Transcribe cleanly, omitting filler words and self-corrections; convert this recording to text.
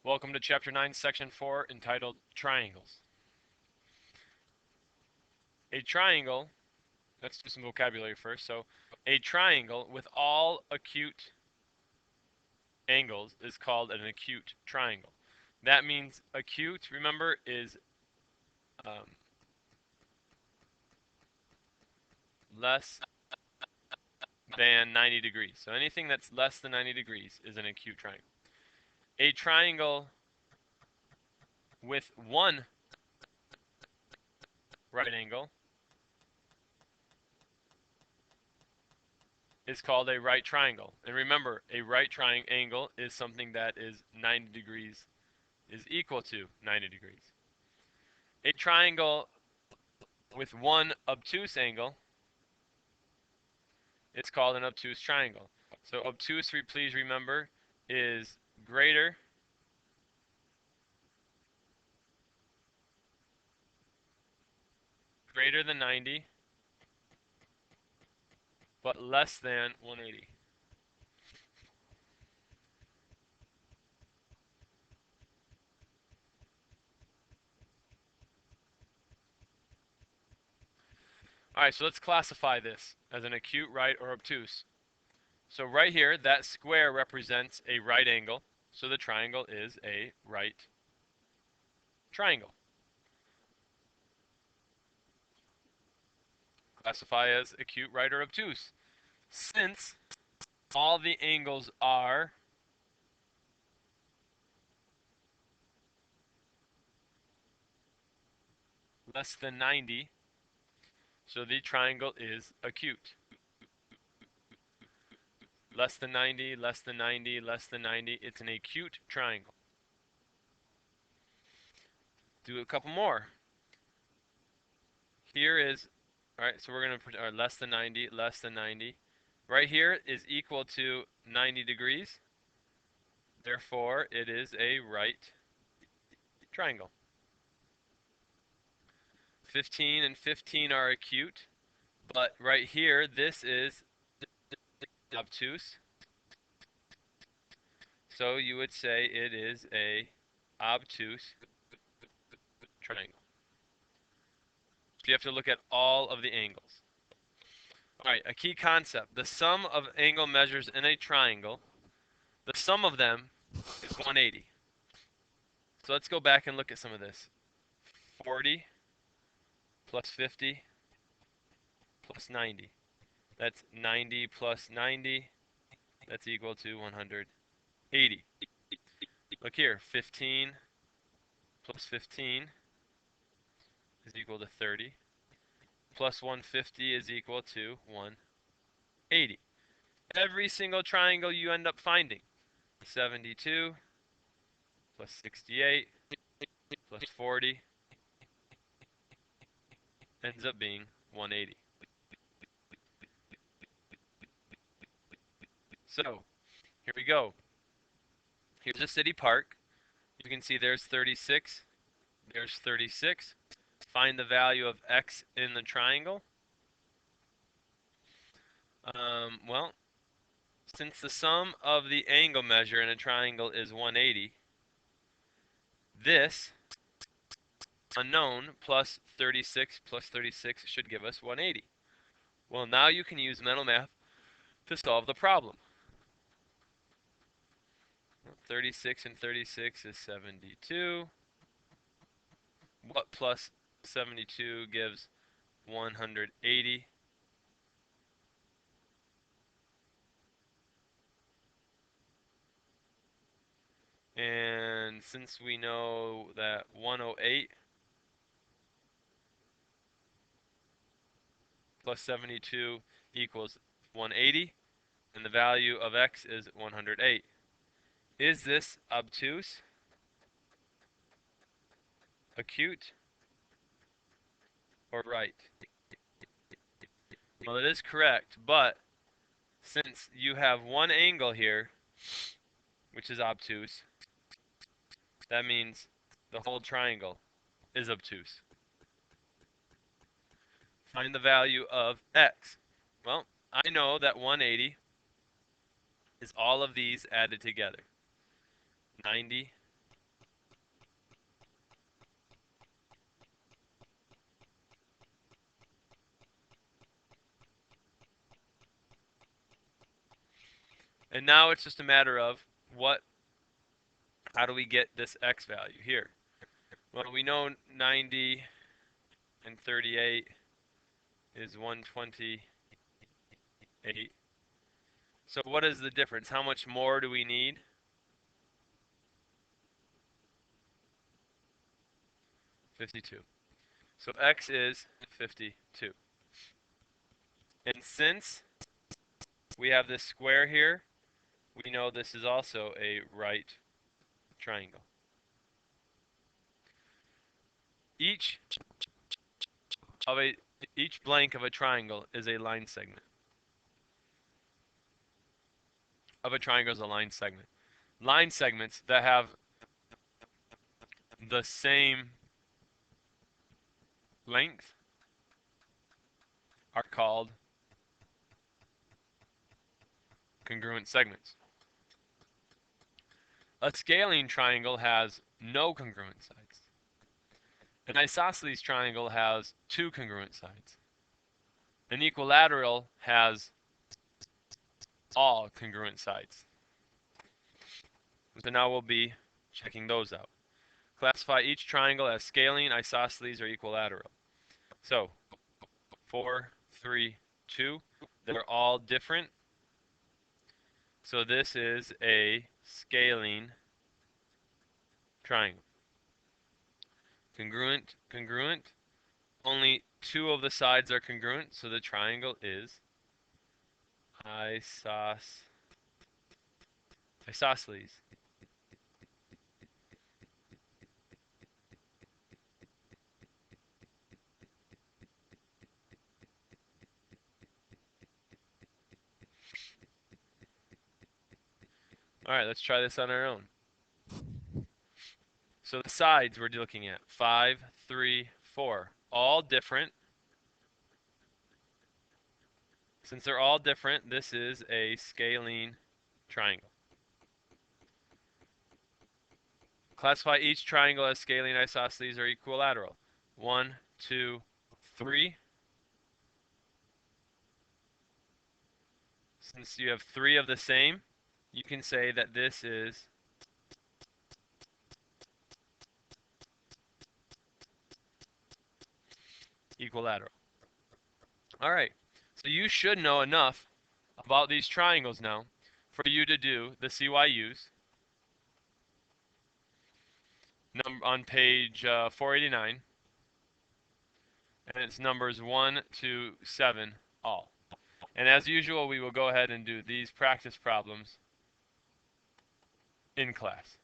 Welcome to Chapter 9, Section 4, entitled Triangles. A triangle, let's do some vocabulary first. So, a triangle with all acute angles is called an acute triangle. That means acute, remember, is less than 90 degrees. So anything that's less than 90 degrees is an acute triangle. A triangle with one right angle is called a right triangle. And remember, a right triangle is something that is 90 degrees, is equal to 90 degrees. A triangle with one obtuse angle is called an obtuse triangle. So obtuse, please remember, is greater than 90, but less than 180. All right, so let's classify this as an acute, right, or obtuse. So right here, that square represents a right angle, so the triangle is a right triangle. Classify as acute, right, or obtuse. Since all the angles are less than 90, so the triangle is acute. Less than 90, less than 90, less than 90. It's an acute triangle. Do a couple more. Here is, all right, so we're going to put our less than 90, less than 90. Right here is equal to 90 degrees. Therefore, it is a right triangle. 15 and 15 are acute, but right here, this is obtuse. So you would say it is a obtuse triangle. So you have to look at all of the angles. All right, a key concept. The sum of angle measures in a triangle, the sum of them is 180. So let's go back and look at some of this. 40 plus 50 plus 90. That's 90 plus 90. That's equal to 180. Look here, 15 plus 15 is equal to 30. Plus 150 is equal to 180. Every single triangle you end up finding. 72 plus 68 plus 40 ends up being 180. So, here we go. Here's a city park. You can see there's 36. There's 36. Find the value of x in the triangle. Well, since the sum of the angle measure in a triangle is 180, this unknown plus 36 should give us 180. Well, now you can use mental math to solve the problem. 36 and 36 is 72. What plus 72 gives 180? And since we know that 108 plus 72 equals 180, and the value of x is 108. Is this obtuse, acute, or right? Well, it is correct, but since you have one angle here, which is obtuse, that means the whole triangle is obtuse. Find the value of x. Well, I know that 180 is all of these added together. 90 And now it's just a matter of how do we get this x value here? Well, we know 90 and 38 is 128. So what is the difference? How much more do we need? 52. So x is 52. And since we have this square here, we know this is also a right triangle. Each blank of a triangle is a line segment. Of a triangle is a line segment. Line segments that have the same length are called congruent segments. A scalene triangle has no congruent sides. An isosceles triangle has two congruent sides. An equilateral has all congruent sides. So now we'll be checking those out. Classify each triangle as scalene, isosceles, or equilateral. So 4, 3, 2, they're all different. So this is a scalene triangle. Congruent, congruent. Only two of the sides are congruent, so the triangle is isosceles. All right, let's try this on our own. So the sides we're looking at, 5, 3, 4, all different. Since they're all different, this is a scalene triangle. Classify each triangle as scalene, isosceles, or equilateral. 1, 2, 3. Since you have 3 of the same, you can say that this is equilateral. All right, so you should know enough about these triangles now for you to do the CYUs on page 489, and it's numbers 1 to 7 all. And as usual, we will go ahead and do these practice problems in class.